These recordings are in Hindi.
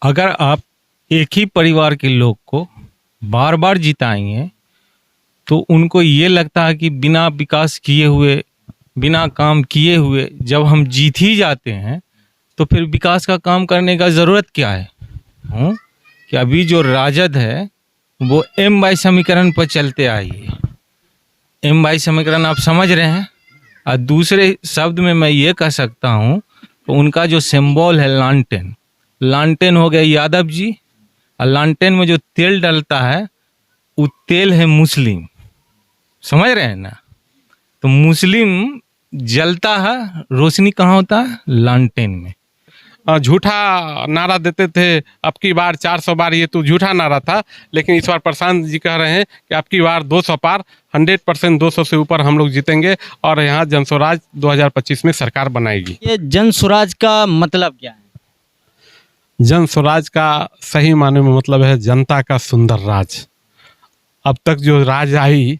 अगर आप एक ही परिवार के लोग को बार बार जिताएंगे तो उनको ये लगता है कि बिना विकास किए हुए, बिना काम किए हुए जब हम जीत ही जाते हैं तो फिर विकास का काम करने का ज़रूरत क्या है। कि अभी जो राजद है वो एम बाई समीकरण पर चलते आई है। एम बाई समीकरण आप समझ रहे हैं। और दूसरे शब्द में मैं ये कह सकता हूँ तो उनका जो सिंबल है लालटेन, लालटेन हो गया यादव जी, और लालटेन में जो तेल डलता है वो तेल है मुस्लिम, समझ रहे हैं ना। तो मुस्लिम जलता है, रोशनी कहाँ होता है? लालटेन में। झूठा नारा देते थे अब की बार 400 बार, ये तो झूठा नारा था। लेकिन इस बार प्रशांत जी कह रहे हैं कि अब की बार 200 पार, 100% 200 से ऊपर हम लोग जीतेंगे और यहाँ जनस्वराज 2025 में सरकार बनाएगी। ये जन स्वराज का मतलब क्या है? जन स्वराज का सही माने में मतलब है जनता का सुंदर राज। अब तक जो राज आई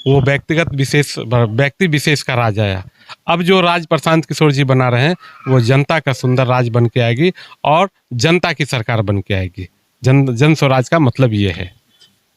वो व्यक्ति विशेष का राज आया। अब जो राज प्रशांत किशोर जी बना रहे हैं वो जनता का सुंदर राज बन के आएगी और जनता की सरकार बन के आएगी। जन स्वराज का मतलब ये है,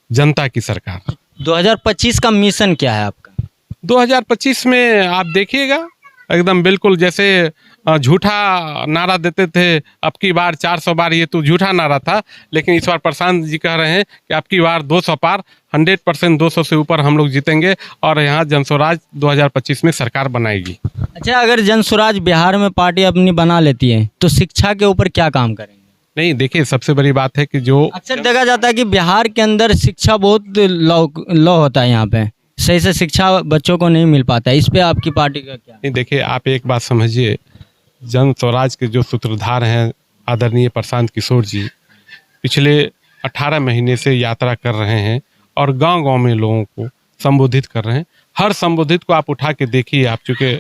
जनता की सरकार। 2025 का मिशन क्या है आपका? 2025 में आप देखिएगा एकदम बिल्कुल जैसे झूठा नारा देते थे अब की बार 400 बार, ये तो झूठा नारा था। लेकिन इस बार प्रशांत जी कह रहे हैं कि अब की बार 200 पार, 100% 200 से ऊपर हम लोग जीतेंगे और यहाँ जनस्वराज 2025 में सरकार बनाएगी। अच्छा, अगर जन स्वराज बिहार में पार्टी अपनी बना लेती है तो शिक्षा के ऊपर क्या काम करेंगे? नहीं, देखिए सबसे बड़ी बात है कि जो अक्सर देखा जाता है कि बिहार के अंदर शिक्षा बहुत लो होता है, यहाँ पे सही से शिक्षा बच्चों को नहीं मिल पाता है। इस पे आपकी पार्टी का क्या? नहीं, देखिए आप एक बात समझिए, जन स्वराज के जो सूत्रधार हैं आदरणीय प्रशांत किशोर जी पिछले 18 महीने से यात्रा कर रहे हैं और गांव-गांव में लोगों को संबोधित कर रहे हैं। हर संबोधित को आप उठा के देखिए, आप चूँकि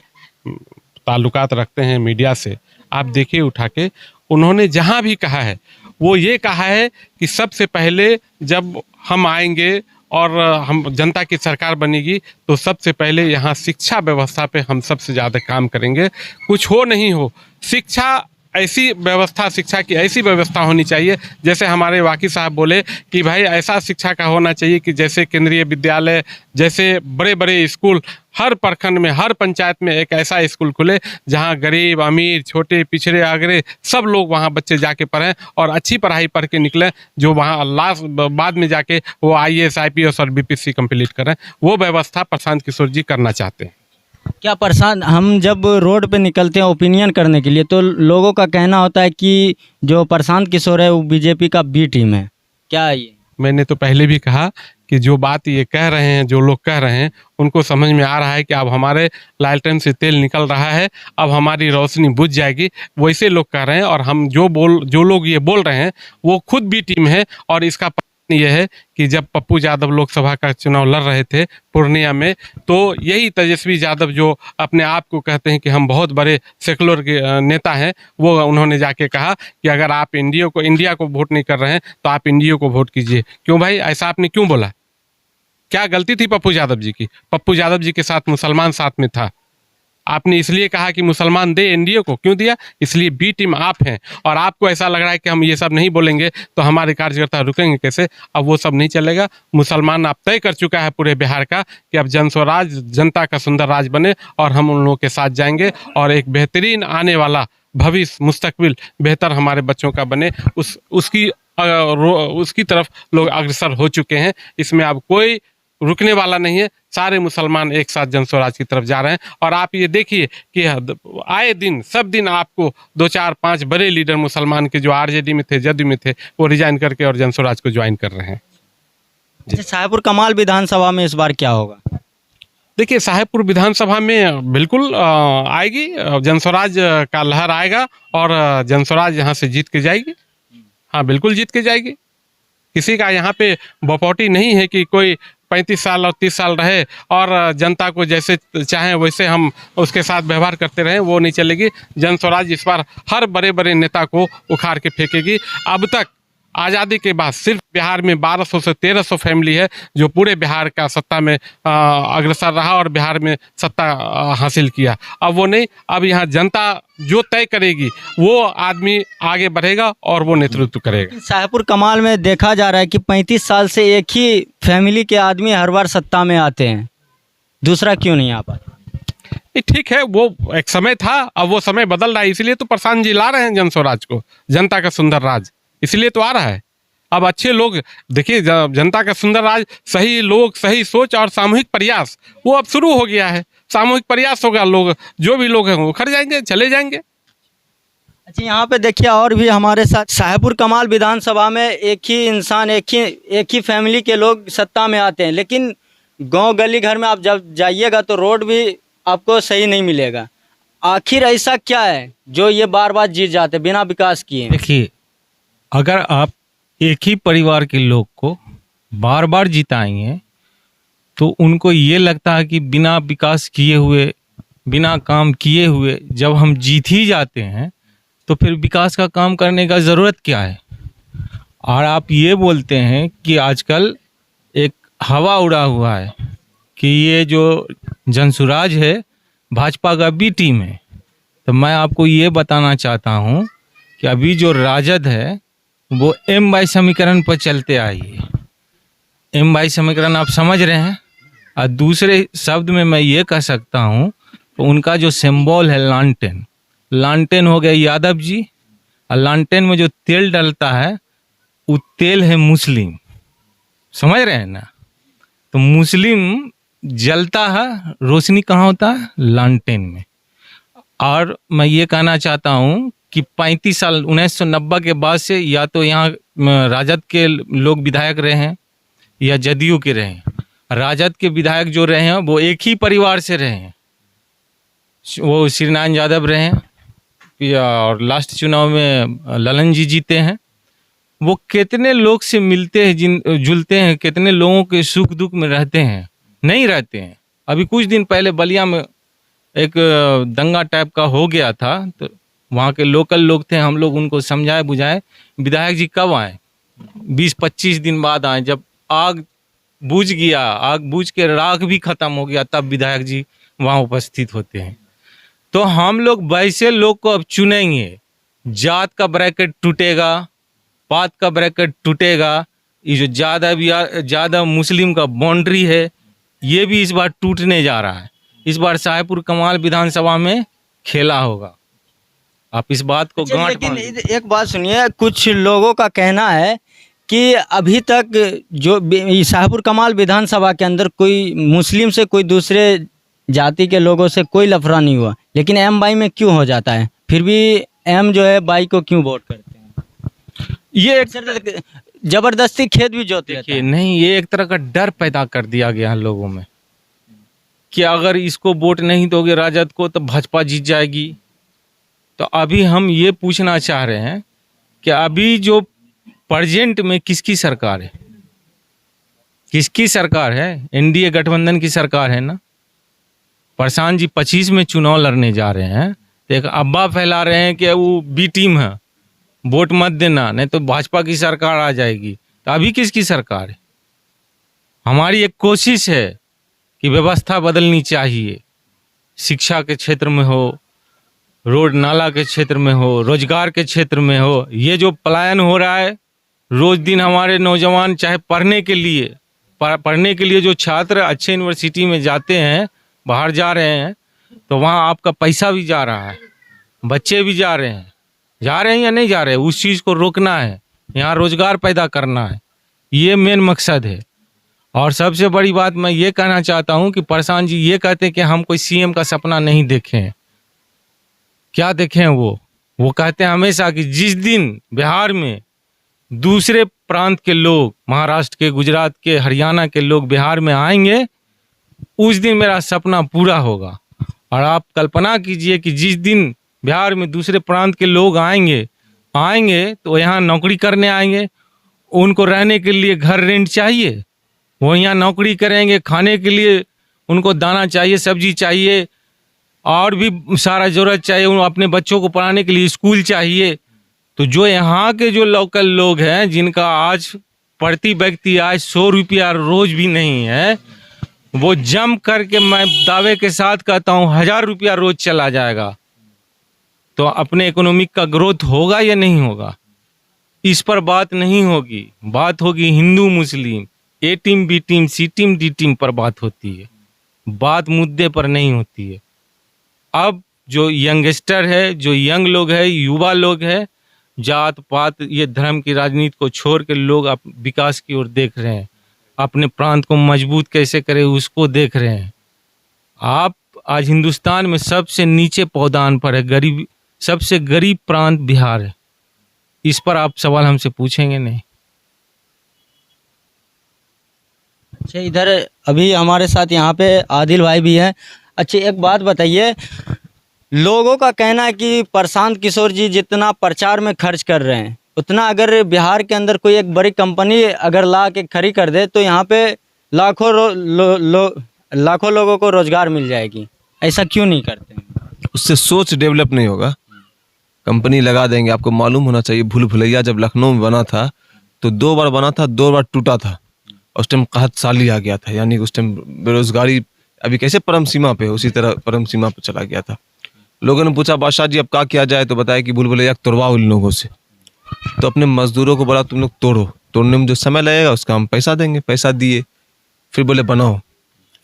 ताल्लुकात रखते हैं मीडिया से, आप देखिए उठा के, उन्होंने जहाँ भी कहा है वो ये कहा है कि सबसे पहले जब हम आएंगे और हम जनता की सरकार बनेगी तो सबसे पहले यहाँ शिक्षा व्यवस्था पे हम सबसे ज़्यादा काम करेंगे। कुछ हो नहीं हो, शिक्षा ऐसी व्यवस्था, शिक्षा की ऐसी व्यवस्था होनी चाहिए जैसे हमारे वाकी साहब बोले कि भाई ऐसा शिक्षा का होना चाहिए कि जैसे केंद्रीय विद्यालय, जैसे बड़े बड़े स्कूल, हर प्रखंड में, हर पंचायत में एक ऐसा स्कूल खुले जहां गरीब, अमीर, छोटे, पिछड़े, आगरे सब लोग वहां बच्चे जाके पढ़ें और अच्छी पढ़ाई पढ़ के निकलें, जो वहां लास्ट बाद में जाके वो IAS, IPS और BPSC कंप्लीट करें। वो व्यवस्था प्रशांत किशोर जी करना चाहते हैं। क्या प्रशांत, हम जब रोड पे निकलते हैं ओपिनियन करने के लिए तो लोगों का कहना होता है कि जो प्रशांत किशोर है वो बीजेपी का बी टीम है, क्या है ये? मैंने तो पहले भी कहा कि जो बात ये कह रहे हैं, जो लोग कह रहे हैं, उनको समझ में आ रहा है कि अब हमारे लालटेन से तेल निकल रहा है, अब हमारी रोशनी बुझ जाएगी, वैसे लोग कह रहे हैं। और हम जो लोग ये बोल रहे हैं वो खुद बी टीम है। और इसका ये है कि जब पप्पू यादव लोकसभा का चुनाव लड़ रहे थे पूर्णिया में, तो यही तेजस्वी यादव जो अपने आप को कहते हैं कि हम बहुत बड़े सेकुलर के नेता हैं, वो उन्होंने जाके कहा कि अगर आप इंडिया को वोट नहीं कर रहे हैं तो आप इंडिया को वोट कीजिए। क्यों भाई, ऐसा आपने क्यों बोला? क्या गलती थी पप्पू यादव जी की? पप्पू यादव जी के साथ मुसलमान साथ में था, आपने इसलिए कहा कि मुसलमान दे एनडीए को, क्यों दिया? इसलिए बी टीम आप हैं। और आपको ऐसा लग रहा है कि हम ये सब नहीं बोलेंगे तो हमारे कार्यकर्ता रुकेंगे कैसे? अब वो सब नहीं चलेगा। मुसलमान आप तय कर चुका है पूरे बिहार का कि अब जन स्वराज, जनता का सुंदर राज बने और हम उन लोगों के साथ जाएंगे और एक बेहतरीन आने वाला भविष्य, मुस्तकबिल बेहतर हमारे बच्चों का बने, उसकी तरफ लोग अग्रसर हो चुके हैं। इसमें अब कोई रुकने वाला नहीं है। सारे मुसलमान एक साथ जन स्वराज की तरफ जा रहे हैं। और आप ये देखिए कि आए दिन, सब दिन आपको 2, 4, 5 बड़े लीडर मुसलमान के जो आरजेडी में थे, जदयू में थे, वो रिजाइन करके और जन स्वराज को ज्वाइन कर रहे हैं। साहेबपुर कमाल विधानसभा में इस बार क्या होगा? देखिए, साहेबपुर विधानसभा में बिल्कुल आएगी, जन स्वराज का लहर आएगा और जन स्वराज यहाँ से जीत के जाएगी। हाँ, बिल्कुल जीत के जाएगी। किसी का यहाँ पे बपौटी नहीं है कि कोई 35 साल और 30 साल रहे और जनता को जैसे चाहें वैसे हम उसके साथ व्यवहार करते रहें, वो नहीं चलेगी। जन स्वराज इस बार हर बड़े बड़े नेता को उखाड़ के फेंकेगी। अब तक आज़ादी के बाद सिर्फ बिहार में 1200 से 1300 फैमिली है जो पूरे बिहार का सत्ता में अग्रसर रहा और बिहार में सत्ता हासिल किया। अब वो नहीं, अब यहाँ जनता जो तय करेगी वो आदमी आगे बढ़ेगा और वो नेतृत्व करेगा। शाहपुर कमाल में देखा जा रहा है कि 35 साल से एक ही फैमिली के आदमी हर बार सत्ता में आते हैं, दूसरा क्यों नहीं आ पाता? ये ठीक है, वो एक समय था, अब वो समय बदल रहा है, इसलिए तो प्रशांत जी ला रहे हैं जन स्वराज को, जनता का सुंदर राज, इसलिए तो आ रहा है। अब अच्छे लोग देखिए, जनता का सुंदर राज, सही लोग, सही सोच और सामूहिक प्रयास, वो अब शुरू हो गया है। सामूहिक प्रयास होगा, लोग जो भी लोग हैं वो उखड़ जाएंगे, चले जाएंगे। अच्छा, यहाँ पे देखिए और भी हमारे साथ शाहपुर कमाल विधानसभा में एक ही इंसान, एक ही फैमिली के लोग सत्ता में आते हैं, लेकिन गांव गली घर में आप जब जाइएगा तो रोड भी आपको सही नहीं मिलेगा। आखिर ऐसा क्या है जो ये बार बार जीत जाते बिना विकास किए? देखिए, अगर आप एक ही परिवार के लोग को बार बार जिताएंगे तो उनको ये लगता है कि बिना विकास किए हुए, बिना काम किए हुए जब हम जीत ही जाते हैं तो फिर विकास का काम करने का ज़रूरत क्या है। और आप ये बोलते हैं कि आजकल एक हवा उड़ा हुआ है कि ये जो जनसुराज है भाजपा का बी टीम है। तो मैं आपको ये बताना चाहता हूँ कि अभी जो राजद है वो एम बाई समीकरण पर चलते आई है। एम बाई समीकरण आप समझ रहे हैं। और दूसरे शब्द में मैं ये कह सकता हूँ तो उनका जो सिंबल है लालटेन, लालटेन हो गया यादव जी, और लालटेन में जो तेल डलता है वो तेल है मुस्लिम, समझ रहे हैं ना। तो मुस्लिम जलता है, रोशनी कहाँ होता है? लालटेन में। और मैं ये कहना चाहता हूँ कि 35 साल 1990 के बाद से या तो यहाँ राजद के लोग विधायक रहे हैं या जदयू के रहे हैं। राजद के विधायक जो रहे हैं वो एक ही परिवार से रहे हैं, वो श्रीनारायण यादव रहे हैं और लास्ट चुनाव में ललन जी जीते हैं। वो कितने लोग से मिलते हैं, जुलते हैं, कितने लोगों के सुख दुख में रहते हैं? नहीं रहते हैं। अभी कुछ दिन पहले बलिया में एक दंगा टाइप का हो गया था, तो वहाँ के लोकल लोग थे, हम लोग उनको समझाए बुझाए। विधायक जी कब आए? 20-25 दिन बाद आए, जब आग बुझ गया, आग बुझ के राख भी खत्म हो गया, तब विधायक जी वहाँ उपस्थित होते हैं। तो हम लोग वैसे लोग को अब चुनेंगे। जात का ब्रैकेट टूटेगा, पात का ब्रैकेट टूटेगा, ये जो ज़्यादा मुस्लिम का बाउंड्री है ये भी इस बार टूटने जा रहा है। इस बार शाहपुर कमाल विधानसभा में खेला होगा, आप इस बात को गांठ लेकिन बांध। एक बात सुनिए, कुछ लोगों का कहना है कि अभी तक जो शाहपुर कमाल विधानसभा के अंदर कोई मुस्लिम से, कोई दूसरे जाति के लोगों से कोई लफड़ा नहीं हुआ, लेकिन एम बाई में क्यों हो जाता है? फिर भी एम जो है बाई को क्यों वोट करते हैं? ये एक जबरदस्ती खेत भी जोते देखिए नहीं, ये एक तरह का डर पैदा कर दिया गया है लोगों में कि अगर इसको वोट नहीं दोगे राजद को तो भाजपा जीत जाएगी। तो अभी हम ये पूछना चाह रहे हैं कि अभी जो प्रेजेंट में किसकी सरकार है? किसकी सरकार है? एनडीए गठबंधन की सरकार है ना। प्रशांत जी 25 में चुनाव लड़ने जा रहे हैं, तो एक अब्बा फैला रहे हैं कि वो बी टीम है, वोट मत देना नहीं तो भाजपा की सरकार आ जाएगी। तो अभी किसकी सरकार है? हमारी एक कोशिश है कि व्यवस्था बदलनी चाहिए, शिक्षा के क्षेत्र में हो, रोड नाला के क्षेत्र में हो, रोजगार के क्षेत्र में हो। ये जो पलायन हो रहा है, रोज दिन हमारे नौजवान चाहे पढ़ने के लिए जो छात्र अच्छे यूनिवर्सिटी में जाते हैं, बाहर जा रहे हैं, तो वहाँ आपका पैसा भी जा रहा है, बच्चे भी जा रहे हैं या नहीं जा रहे, उस चीज़ को रोकना है, यहाँ रोजगार पैदा करना है, ये मेन मकसद है। और सबसे बड़ी बात मैं ये कहना चाहता हूँ कि प्रशांत जी ये कहते हैं कि हम कोई सीएम का सपना नहीं देखे हैं। क्या देखें? वो कहते हैं हमेशा कि जिस दिन बिहार में दूसरे प्रांत के लोग, महाराष्ट्र के, गुजरात के, हरियाणा के लोग बिहार में आएंगे, उस दिन मेरा सपना पूरा होगा। और आप कल्पना कीजिए कि जिस दिन बिहार में दूसरे प्रांत के लोग आएंगे तो यहाँ नौकरी करने आएंगे, उनको रहने के लिए घर रेंट चाहिए, वो यहाँ नौकरी करेंगे, खाने के लिए उनको दाना चाहिए, सब्जी चाहिए, और भी सारा ज़रूरत चाहिए, अपने बच्चों को पढ़ाने के लिए स्कूल चाहिए। तो जो यहाँ के जो लोकल लोग हैं जिनका आज प्रति व्यक्ति आज 100 रुपया रोज भी नहीं है, वो जम करके मैं दावे के साथ कहता हूँ 1000 रुपया रोज चला जाएगा तो अपने इकोनॉमिक का ग्रोथ होगा या नहीं होगा। इस पर बात नहीं होगी, बात होगी हिंदू मुस्लिम, ए टीम बी टीम सी टीम डी टीम पर बात होती है, बात मुद्दे पर नहीं होती है। अब जो यंगस्टर है, जो यंग लोग है, युवा लोग है, जात पात ये धर्म की राजनीति को छोड़ के लोग अब विकास की ओर देख रहे हैं, अपने प्रांत को मजबूत कैसे करें उसको देख रहे हैं। आप आज हिंदुस्तान में सबसे नीचे पौधान पर है, गरीब सबसे गरीब प्रांत बिहार है। इस पर आप सवाल हमसे पूछेंगे नहीं। अच्छा, इधर अभी हमारे साथ यहाँ पे आदिल भाई भी हैं। अच्छा, एक बात बताइए, लोगों का कहना है कि प्रशांत किशोर जी जितना प्रचार में खर्च कर रहे हैं उतना अगर बिहार के अंदर कोई एक बड़ी कंपनी अगर ला के खड़ी कर दे तो यहाँ पे लाखों लोगों को रोजगार मिल जाएगी। ऐसा क्यों नहीं करते हैं? उससे सोच डेवलप नहीं होगा। कंपनी लगा देंगे, आपको मालूम होना चाहिए भूल भुलैया जब लखनऊ में बना था तो 2 बार बना था, 2 बार टूटा था। उस टाइम कहत साली आ गया था, यानी उस टाइम बेरोजगारी अभी कैसे परम सीमा पे, उसी तरह परम सीमा पे चला गया था। लोगों ने पूछा बादशाह जी अब क्या किया जाए, तो बताया कि भूल भुलैया तोड़वाओ इन लोगों से। तो अपने मजदूरों को बोला तुम लोग तोड़ो, तोड़ने में जो समय लगेगा उसका हम पैसा देंगे। पैसा दिए, फिर बोले बनाओ,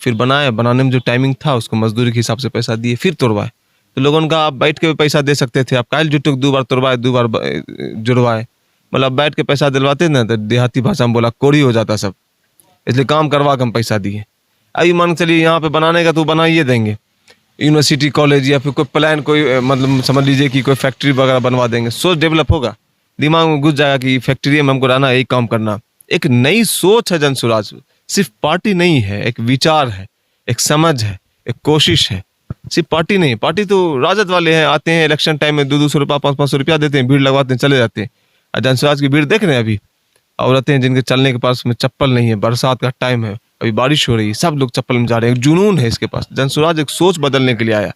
फिर बनाए, बनाने में जो टाइमिंग था उसको मजदूरी के हिसाब से पैसा दिए, फिर तोड़वाए। तो लोगों ने कहा आप बैठ के भी पैसा दे सकते थे, आप कायल जुटो 2 बार तोड़वाए 2 बार जुड़वाए, मतलब बैठ के पैसा दिलवाते ना तो देहाती भाषा में बोला कोड़ी हो जाता सब, इसलिए काम करवा के हम पैसा दिए। अभी मान चलिए यहाँ पे बनाने का तो बनाइए देंगे, यूनिवर्सिटी कॉलेज या फिर कोई प्लान, कोई मतलब समझ लीजिए कि कोई फैक्ट्री वगैरह बनवा देंगे, सोच डेवलप होगा, दिमाग में घुस जाएगा कि फैक्ट्री में हमको रहना, यही काम करना। एक नई सोच है जनसुराज, सिर्फ पार्टी नहीं है, एक विचार है, एक समझ है, एक कोशिश है, सिर्फ पार्टी नहीं। पार्टी तो राजद वाले हैं, आते हैं इलेक्शन टाइम में 200-200 रुपया 500-500 रुपया देते हैं, भीड़ लगवाते हैं, चले जाते हैं। और जनसुराज की भीड़ देख रहे हैं अभी, औरतें हैं जिनके चलने के पास में चप्पल नहीं है, बरसात का टाइम है, अभी बारिश हो रही है, सब लोग चप्पल में जा रहे हैं, जुनून है इसके पास। जनसुराज एक सोच बदलने के लिए आया।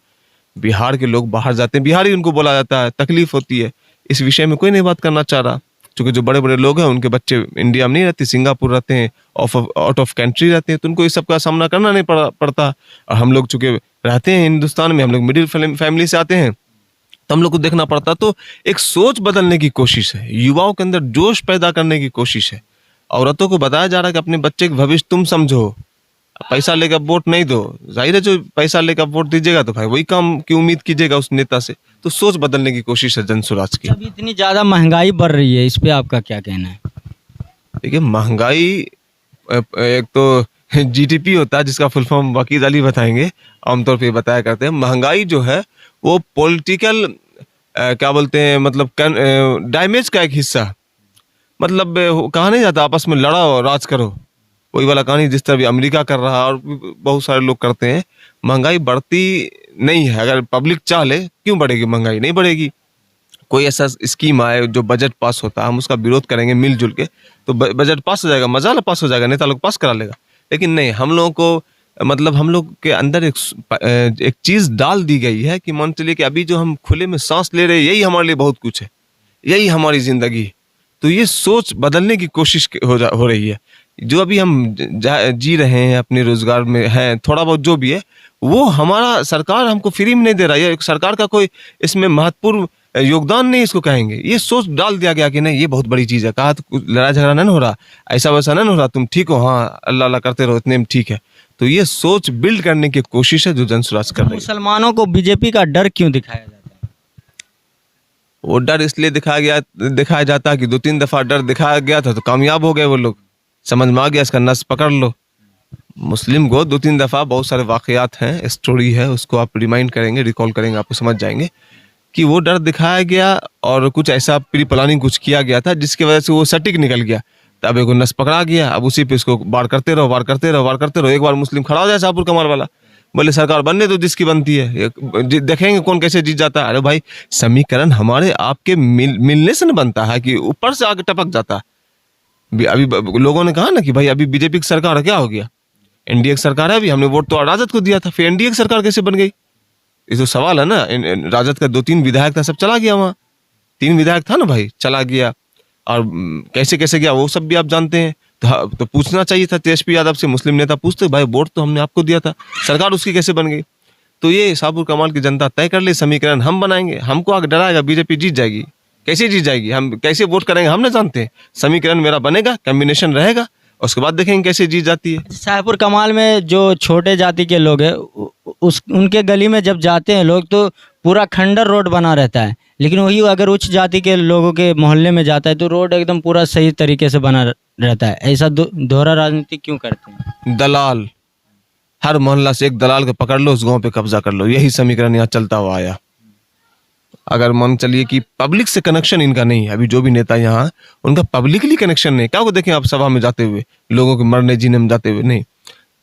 बिहार के लोग बाहर जाते हैं, बिहारी उनको बोला जाता है, तकलीफ होती है, इस विषय में कोई नहीं बात करना चाह रहा, क्योंकि जो बड़े बड़े लोग हैं उनके बच्चे इंडिया में नहीं रहते, सिंगापुर रहते हैं, आउट ऑफ कंट्री रहते हैं, तो उनको इस सब का सामना करना नहीं पड़ता। और हम लोग चूंकि रहते हैं हिंदुस्तान में, हम लोग मिडिल फैमिली से आते हैं, तो हम लोग को देखना पड़ता। तो एक सोच बदलने की कोशिश है, युवाओं के अंदर जोश पैदा करने की कोशिश है। औरतों को बताया जा रहा है कि अपने बच्चे का भविष्य तुम समझो, पैसा लेकर वोट नहीं दो। जाहिर है जो पैसा लेकर वोट दीजिएगा तो भाई वही काम की उम्मीद कीजिएगा उस नेता से। तो सोच बदलने की कोशिश है जनसुराज की। अभी इतनी ज़्यादा महंगाई बढ़ रही है, इस पे आपका क्या कहना है? देखिए महंगाई, एक तो जीडीपी होता है जिसका फुल फॉर्म वकील अली बताएंगे, आमतौर पे बताया करते हैं। महंगाई जो है वो पॉलिटिकल क्या बोलते हैं, मतलब डैमेज का एक हिस्सा, मतलब कहा नहीं जाता आपस में लड़ाओ राज करो, वही वाला कहानी जिस तरह भी अमेरिका कर रहा है और बहुत सारे लोग करते हैं। महंगाई बढ़ती नहीं है, अगर पब्लिक चाह ले क्यों बढ़ेगी महंगाई? नहीं बढ़ेगी। कोई ऐसा स्कीम आए जो बजट पास होता है, हम उसका विरोध करेंगे मिलजुल के, तो बजट पास हो जाएगा, मजा पास हो जाएगा, नेता लोग पास करा लेगा। लेकिन नहीं, हम लोगों को मतलब हम लोग के अंदर एक चीज डाल दी गई है कि मान चलिए कि अभी जो हम खुले में सांस ले रहे हैं यही हमारे लिए बहुत कुछ है, यही हमारी जिंदगी है। तो ये सोच बदलने की कोशिश हो रही है। जो अभी हम जी रहे हैं, अपने रोजगार में हैं, थोड़ा बहुत जो भी है वो हमारा सरकार हमको फ्री में नहीं दे रहा है, सरकार का कोई इसमें महत्वपूर्ण योगदान नहीं इसको कहेंगे। ये सोच डाल दिया गया कि नहीं ये बहुत बड़ी चीज़ है, कहा तो लड़ाई झगड़ा नहीं हो रहा, ऐसा वैसा नहीं हो रहा, तुम ठीक हो, हाँ अल्लाह अल्लाह करते रहो, इतने में ठीक है। तो ये सोच बिल्ड करने की कोशिश है जो जनसुराज कर रही है। मुसलमानों को बीजेपी का डर क्यों दिखाया जाता है? वो डर इसलिए दिखाया जाता है कि 2-3 दफा डर दिखाया गया था तो कामयाब हो गए वो लोग, समझ में आ गया, इसका नस पकड़ लो। मुस्लिम को 2-3 दफा बहुत सारे वाकयात हैं, स्टोरी है, उसको आप रिमाइंड करेंगे, रिकॉल करेंगे, आपको समझ जाएंगे कि वो डर दिखाया गया और कुछ ऐसा प्री प्लानिंग कुछ किया गया था जिसकी वजह से वो सटीक निकल गया। तब एक नस पकड़ा गया, अब उसी पे इसको वार करते रहो। एक बार मुस्लिम खड़ा हो जाए शाहपुर कमाल वाला, बोले सरकार बनने तो जिसकी बनती है, देखेंगे कौन कैसे जीत जाता है। अरे भाई समीकरण हमारे आपके मिलने से न बनता है कि ऊपर से आगे टपक जाता है। अभी लोगों ने कहा ना कि भाई अभी बीजेपी की सरकार है, क्या हो गया, एनडीए की सरकार है, अभी हमने वोट तो राजद को दिया था, फिर एनडीए की सरकार कैसे बन गई? ये तो सवाल है ना। राजद का 2-3 विधायक था, सब चला गया वहाँ, 3 विधायक था ना भाई, चला गया, और कैसे कैसे गया वो सब भी आप जानते हैं। तो पूछना चाहिए था तेजस्वी यादव से, मुस्लिम नेता पूछते भाई वोट तो हमने आपको दिया था, सरकार उसकी कैसे बन गई। तो ये शाहपुर कमाल की जनता तय कर ले, समीकरण हम बनाएंगे। हमको आगे डराएगा बीजेपी जीत जाएगी, कैसे जीत जाएगी, हम कैसे वोट करेंगे हम ना जानते हैं। समीकरण मेरा बनेगा, कॉम्बिनेशन रहेगा, उसके बाद देखेंगे कैसे जीत जाती है। शाहपुर कमाल में जो छोटे जाति के लोग हैं उस उनके गली में जब जाते हैं लोग तो पूरा खंडर रोड बना रहता है, लेकिन वही अगर उच्च जाति के लोगों के मोहल्ले में जाता है तो रोड एकदम पूरा सही तरीके से बना रहता है। ऐसा दोहरा राजनीति क्यों करते हैं? दलाल, हर मोहल्ला से एक दलाल को पकड़ लो, उस गांव पे कब्जा कर लो, यही समीकरण यहाँ चलता हुआ आया। अगर मान चलिए कि पब्लिक से कनेक्शन इनका नहीं है, अभी जो भी नेता यहाँ उनका पब्लिकली कनेक्शन नहीं। क्या को देखें आप सभा में जाते हुए, लोगों के मरने जीने में जाते हुए, नहीं।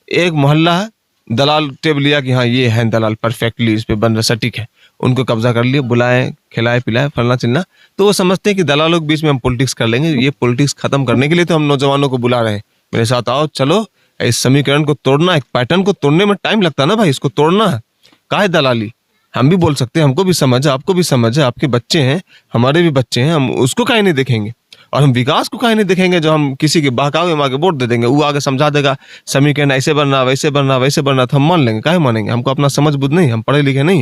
एक मोहल्ला है, दलाल टेब लिया कि हाँ ये है दलाल, परफेक्टली इस पे बन रहा, सटीक है, उनको कब्जा कर लिया, बुलाए, खिलाए पिलाए, फलना चिलना। तो वो समझते हैं कि दलालों के बीच में हम पॉलिटिक्स कर लेंगे। ये पॉलिटिक्स खत्म करने के लिए तो हम नौजवानों को बुला रहे हैं, मेरे साथ आओ, चलो इस समीकरण को तोड़ना। एक पैटर्न को तोड़ने में टाइम लगता है ना भाई, इसको तोड़ना है। काहे दलाली, हम भी बोल सकते हैं, हमको भी समझ है, आपको भी समझ है, आपके बच्चे हैं, हमारे भी बच्चे हैं, हम उसको काहे नहीं देखेंगे, और हम विकास को काहे नहीं देखेंगे। जो हम किसी के बहकावे में आगे वोट दे देंगे, वो आगे समझा देगा समीकरण ऐसे बनना, वैसे बनना, वैसे बनना, तो हम मान लेंगे, काहे मानेंगे। हमको अपना समझ बुझ नहीं, हम पढ़े लिखे नहीं।